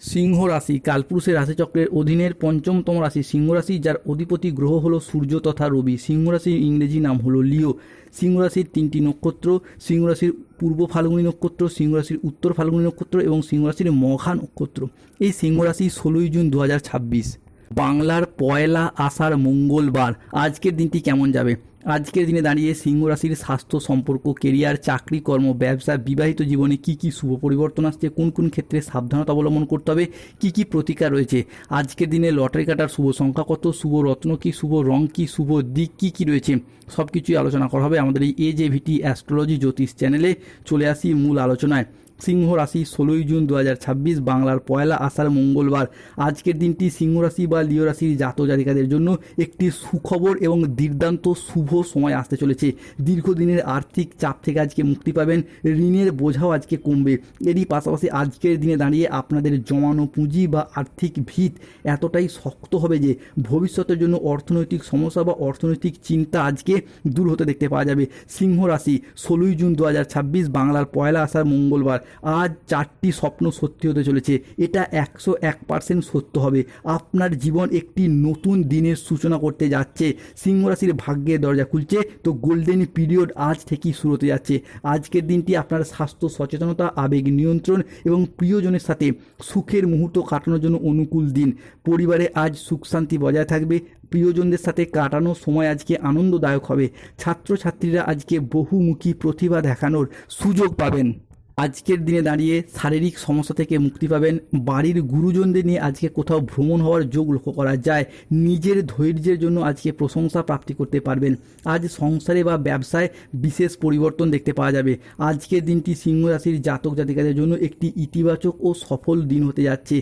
সিংহ রাশি কালপুরুষের রাশিচক্রের অধীনের পঞ্চমতম রাশি সিংহ রাশি, যার অধিপতি গ্রহ হলো সূর্য তথা রবি। সিংহ রাশির ইংরেজি নাম হলো লিও। সিংহ রাশির তিনটি নক্ষত্র: সিংহ রাশির পূর্ব ফাল্গুনী নক্ষত্র, সিংহ রাশির উত্তর ফাল্গুনী নক্ষত্র এবং সিংহ রাশির মঘা নক্ষত্র। এই সিংহ রাশি 16ই জুন 2026, বাংলার পয়লা আষাঢ় মঙ্গলবার। আজকের দিনটি কেমন যাবে? আজকের দিনে দাঁড়িয়ে সিংহ রাশির স্বাস্থ্য, সম্পর্ক, কেরিয়ার, চাকরি, কর্ম, ব্যবসা, বিবাহিত জীবনে কি কি শুভ পরিবর্তন আসছে, কোন কোন ক্ষেত্রে সাবধানতা অবলম্বন করতে হবে, কি কি প্রতিকার রয়েছে, আজকের দিনে লটারি কাটার শুভ সংখ্যা কত, শুভ রত্ন কি, শুভ রং কি, শুভ দিক কি কি রয়েছে, সব কিছুই আলোচনা করা হবে আমাদের এই AJVT অ্যাস্ট্রোলজি জ্যোতিষ চ্যানেলে। চলে আসি মূল আলোচনায়। সিংহ রাশি 16ই জুন 2026, বাংলার পয়লা আষাঢ় মঙ্গলবার। আজকের দিনটি সিংহ রাশি বা লিও রাশির জাতক জাতিকাদের জন্য একটি সুখবর এবং দুর্দান্ত শুভ সময় আসতে চলেছে। দীর্ঘদিনের আর্থিক চাপ থেকে আজকে মুক্তি পাবেন, ঋণের বোঝাও আজকে কমবে। এরই পাশাপাশি আজকের দিনে দাঁড়িয়ে আপনাদের জমানো পুঁজি বা আর্থিক ভিত এতটাই শক্ত হবে যে ভবিষ্যতের জন্য অর্থনৈতিক সমস্যা বা অর্থনৈতিক চিন্তা আজকে দূর হতে দেখতে পাওয়া যাবে। সিংহ রাশি 16ই জুন 2026, বাংলার পয়লা আষাঢ় মঙ্গলবার। আজ 4টি স্বপ্ন সত্যি হতে চলেছে। এটা 101% সত্য হবে। আপনার জীবন একটি নতুন দিনের সূচনা করতে যাচ্ছে। সিংহ রাশির ভাগ্যের দরজা খুলছে, তো গোল্ডেন পিরিয়ড আজ থেকেই শুরু হতে যাচ্ছে। আজকের দিনটি আপনার স্বাস্থ্য সচেতনতা, আবেগ নিয়ন্ত্রণ এবং প্রিয়জনের সাথে সুখের মুহূর্ত কাটানোর জন্য অনুকূল দিন। পরিবারে আজ সুখ শান্তি বজায় থাকবে। প্রিয়জনদের সাথে কাটানো সময় আজকে আনন্দদায়ক হবে। ছাত্রছাত্রীরা আজকে বহুমুখী প্রতিভা দেখানোর সুযোগ পাবেন। আজকের দিনে দাঁড়িয়ে শারীরিক সমস্যা থেকে মুক্তি পাবেন। বাড়ির গুরুজনদের নিয়ে আজকে কোথাও ভ্রমণ হওয়ার যোগ লক্ষ্য করা যায়। নিজের ধৈর্যের জন্য আজকে প্রশংসা প্রাপ্তি করতে পারবেন। আজ সংসারে বা ব্যবসায় বিশেষ পরিবর্তন দেখতে পাওয়া যাবে। আজকের দিনটি সিংহ রাশির জাতক জাতিকাদের জন্য একটি ইতিবাচক ও সফল দিন হতে যাচ্ছে।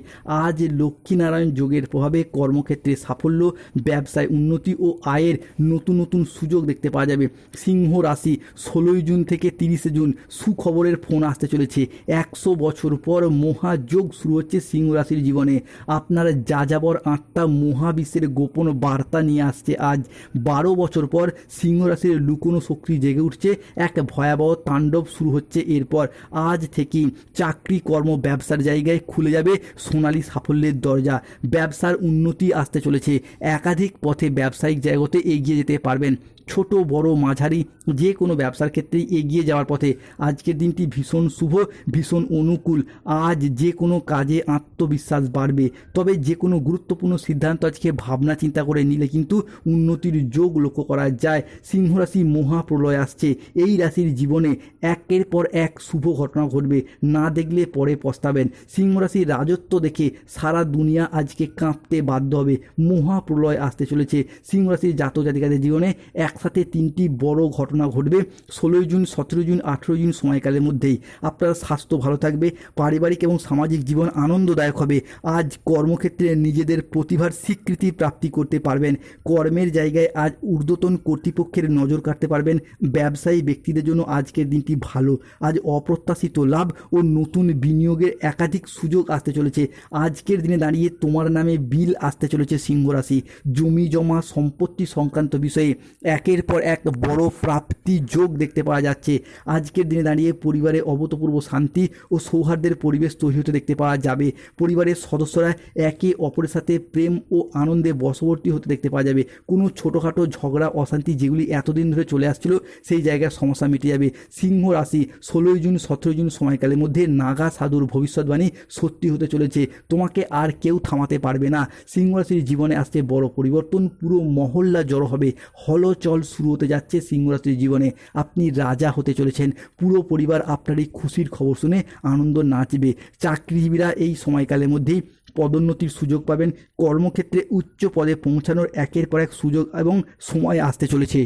আজ লক্ষ্মীনারায়ণ যোগের প্রভাবে কর্মক্ষেত্রে সাফল্য, ব্যবসায় উন্নতি ও আয়ের নতুন নতুন সুযোগ দেখতে পাওয়া যাবে। সিংহ রাশি 16ই জুন থেকে 30শে জুন সুখবরের ফোন আসতে চলেছে। 100 বছর পর মহাযোগ শুরু হচ্ছে সিংহ রাশির জীবনে। আপনার যাযাবর আত্মা মহাবিশ্বের গোপন বার্তা নিয়ে আসছে। আজ 12 বছর পর সিংহ রাশির লুকোনো শক্তি জেগে উঠছে। এক ভয়াবহ তাণ্ডব শুরু হচ্ছে। এরপর আজ থেকেই চাকরি, কর্ম, ব্যবসার জায়গায় খুলে যাবে সোনালী সাফল্যের দরজা। ব্যবসার উন্নতি আসতে চলেছে। একাধিক পথে ব্যবসায়িক জায়গাতে এগিয়ে যেতে পারবেন। ছোট বড় মাঝারি যে কোনো ব্যবসার ক্ষেত্রেই এগিয়ে যাওয়ার পথে আজকের দিনটি ভীষণ শুভ, ভীষণ অনুকূল। আজ যে কোনো কাজে আত্মবিশ্বাস বাড়বে। তবে যে কোনো গুরুত্বপূর্ণ সিদ্ধান্ত আজকে ভাবনা চিন্তা করে নিলে কিন্তু উন্নতির যোগ লক্ষ্য করা যায়। সিংহ রাশি মহাপ্রলয় আসছে। এই রাশির জীবনে একের পর এক শুভ ঘটনা ঘটবে, না দেখলে পরে পস্তাবেন। সিংহ রাশির রাজত্ব দেখে সারা দুনিয়া আজকে কাঁপতে বাধ্য হবে। মহাপ্রলয় আসতে চলেছে। সিংহ রাশির জাতক জাতিকাদের জীবনে একসাথে 3টি বড় ঘটনা ঘটবে 16ই জুন, 17 জুন, 18 জুন সময়কালের মধ্যেই। আপনার স্বাস্থ্য ভালো থাকবে, পারিবারিক এবং সামাজিক জীবন আনন্দদায়ক হবে। আজ কর্মক্ষেত্রে নিজেদের প্রতিভার স্বীকৃতি প্রাপ্তি করতে পারবেন। কর্মের জায়গায় আজ ঊর্ধ্বতন কর্তৃপক্ষের নজর কাটতে পারবেন। ব্যবসায়ী ব্যক্তিদের জন্য আজকের দিনটি ভালো। আজ অপ্রত্যাশিত লাভ ও নতুন বিনিয়োগের একাধিক সুযোগ আসতে চলেছে। আজকের দিনে দাঁড়িয়ে তোমার নামে বিল আসতে চলেছে সিংহ রাশি। জমি জমা সম্পত্তি সংক্রান্ত বিষয়ে একের পর এক বড় প্রাপ্তি যোগ দেখতে পাওয়া যাচ্ছে। আজকের দিনে দাঁড়িয়ে পরিবারে অভূতপূর্ব শান্তি ও সৌহার্দ্যের পরিবেশ তৈরি হতে দেখতে পাওয়া যাবে। পরিবারের সদস্যরা একে অপরের সাথে প্রেম ও আনন্দে বশবর্তী হতে দেখতে পাওয়া যাবে। কোনো ছোটোখাটো ঝগড়া অশান্তি যেগুলি এতদিন ধরে চলে আসছিল সেই জায়গার সমস্যা মিটে যাবে। সিংহ রাশি 16ই জুন, 17 জুন সময়কালের মধ্যে নাগা সাধুর ভবিষ্যৎবাণী সত্যি হতে চলেছে। তোমাকে আর কেউ থামাতে পারবে না। সিংহ রাশির জীবনে আসছে বড় পরিবর্তন। পুরো মহল্লা জড়ো হবে। হলচল শুরু হতে যাচ্ছে সিংহ রাশির জীবনে। আপনি রাজা হতে চলেছেন। পুরো পরিবার আপনার এই খুশির খবর শুনে আনন্দ নাচবে। চাকরিজীবীরা এই সময়কালের মধ্যেই পদোন্নতির সুযোগ পাবেন। কর্মক্ষেত্রে উচ্চ পদে পৌঁছানোর একের পর এক সুযোগ এবং সময় আসতে চলেছে,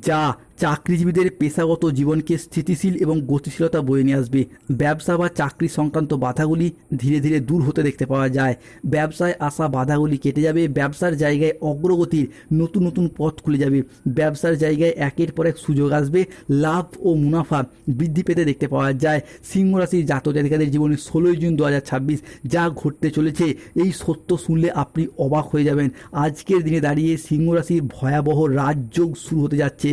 যা চাকরিজীবীদের পেশাগত জীবনকে স্থিতিশীল এবং গতিশীলতা বয়ে নিয়ে আসবে। ব্যবসা বা চাকরি সংক্রান্ত বাধাগুলি ধীরে ধীরে দূর হতে দেখতে পাওয়া যায়। ব্যবসায় আসা বাধাগুলি কেটে যাবে। ব্যবসার জায়গায় অগ্রগতির নতুন নতুন পথ খুলে যাবে। ব্যবসার জায়গায় একের পর এক সুযোগ আসবে। লাভ ও মুনাফা বৃদ্ধি পেতে দেখতে পাওয়া যায়। সিংহ রাশির জাতক জাতিকাদের জীবনে 16ই জুন 2026 যা ঘটতে চলেছে, এই সত্য শুনলে আপনি অবাক হয়ে যাবেন। আজকের দিনে দাঁড়িয়ে সিংহ রাশির ভয়াবহ রাজযোগ শুরু হতে যাচ্ছে।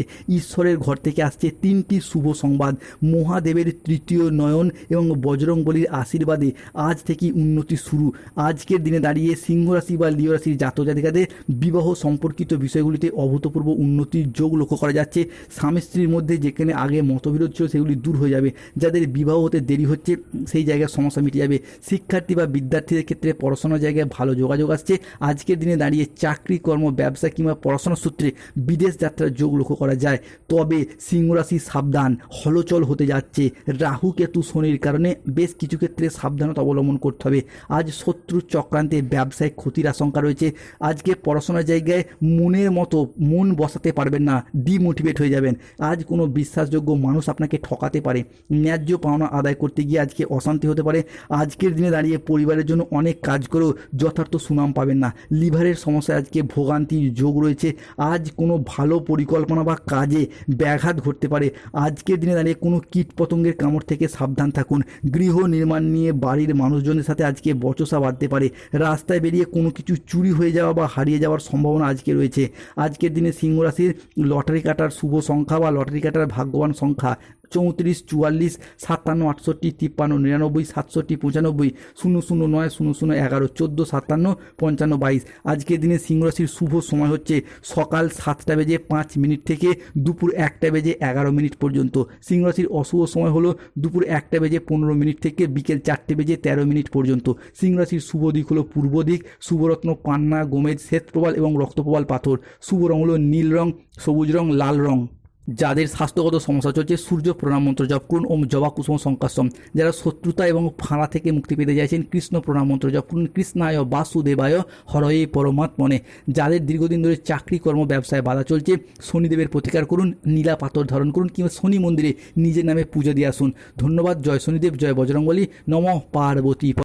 ঈশ্বরের ঘর থেকে আসছে 3টি শুভ সংবাদ। মহাদেবের তৃতীয় নয়ন এবং বজরংবলীর আশীর্বাদে আজ থেকেই উন্নতি শুরু। আজকের দিনে দাঁড়িয়ে সিংহ রাশি বা লিও রাশির জাতক জাতিকাদের বিবাহ সম্পর্কিত বিষয়গুলিতে অভূতপূর্ব উন্নতির যোগ লক্ষ্য করা যাচ্ছে। স্বামী স্ত্রীর মধ্যে যেখানে আগে মতবিরোধ ছিল সেগুলি দূর হয়ে যাবে। যাদের বিবাহ হতে দেরি হচ্ছে সেই জায়গায় সমস্যা মিটে যাবে। শিক্ষার্থী বা বিদ্যার্থীদের ক্ষেত্রে পড়াশোনার জায়গায় ভালো যোগাযোগ আসছে। আজকের দিনে দাঁড়িয়ে চাকরি, কর্ম, ব্যবসা কিংবা পড়াশোনার সূত্রে বিদেশ যাত্রার যোগ লক্ষ্য করা যায়। তবে সিংহ রাশি সাবধান, হলচল হতে যাচ্ছে। রাহু কেতু শনির কারণে বেশ কিছু ক্ষেত্রে সাবধানতা অবলম্বন করতে হবে। আজ শত্রু চক্রান্তে ব্যবসায় ক্ষতির আশঙ্কা রয়েছে। আজকে পড়াশোনার জায়গায় মনের মতো মন বসাতে পারবেন না, ডিমোটিভেট হয়ে যাবেন। আজ কোনো বিশ্বাসযোগ্য মানুষ আপনাকে ঠকাতে পারে। ন্যায্য পাওনা আদায় করতে গিয়ে আজকে অশান্তি হতে পারে। আজকের দিনে দাঁড়িয়ে পরিবারের জন্য অনেক কাজ করেও যথার্থ সুনাম পাবেন না। লিভারের সমস্যায় আজকে ভোগান্তির যোগ রয়েছে। আজ কোনো ভালো পরিকল্পনা বা কাজে ব্যাঘাত ঘটতে পারে। আজকের দিনে দাঁড়িয়ে কোনো কীট পতঙ্গের কামড় থেকে সাবধান থাকুন। গৃহ নির্মাণ নিয়ে বাড়ির মানুষজনের সাথে আজকে বচসা বাঁধতে পারে। রাস্তায় বেরিয়ে কোনো কিছু চুরি হয়ে যাওয়া বা হারিয়ে যাওয়ার সম্ভাবনা আজকে রয়েছে। আজকের দিনে সিংহ রাশির লটারি কাটার শুভ সংখ্যা বা লটারি কাটার ভাগ্যবান সংখ্যা 34, 44, 57, 68, 53, 99, 67, 95, 009, 00, 11, 14, 57, 55, 22। আজকের দিনে সিংহ রাশির শুভ সময় হচ্ছে সকাল 7:05 থেকে দুপুর 1:11 পর্যন্ত। সিংহ রাশির অশুভ সময় হলো দুপুর 1:15 থেকে বিকেল 4:13 পর্যন্ত। সিংহ রাশির শুভ দিক হলো পূর্ব দিক। শুভরত্ন পান্না, গোমেদ, শ্বেতপ্রবাল এবং রক্তপ্রবাল পাথর। শুভ রং হলো নীল রং, সবুজ রং, লাল রং। যাদের স্বাস্থ্যগত সমস্যা চলছে সূর্য প্রণাম মন্ত্র জপ করুন। ওম জবা কুসুম সংকাশম। যারা শত্রুতা এবং ফাঁড়া থেকে মুক্তি পেতে চাইছেন কৃষ্ণ প্রণাম মন্ত্র জপ করুন। কৃষ্ণায় বাসুদেবায় হরয়ে পরমাত্মনে। যাদের দীর্ঘদিন ধরে চাকরি, কর্ম, ব্যবসায় বাধা চলছে শনিদেবের প্রতিকার করুন। নীলা পাথর ধারণ করুন কিংবা শনি মন্দিরে নিজের নামে পুজো দিয়ে আসুন। ধন্যবাদ। জয় শনিদেব, জয় বজরংবলী, নমঃ পার্বতী।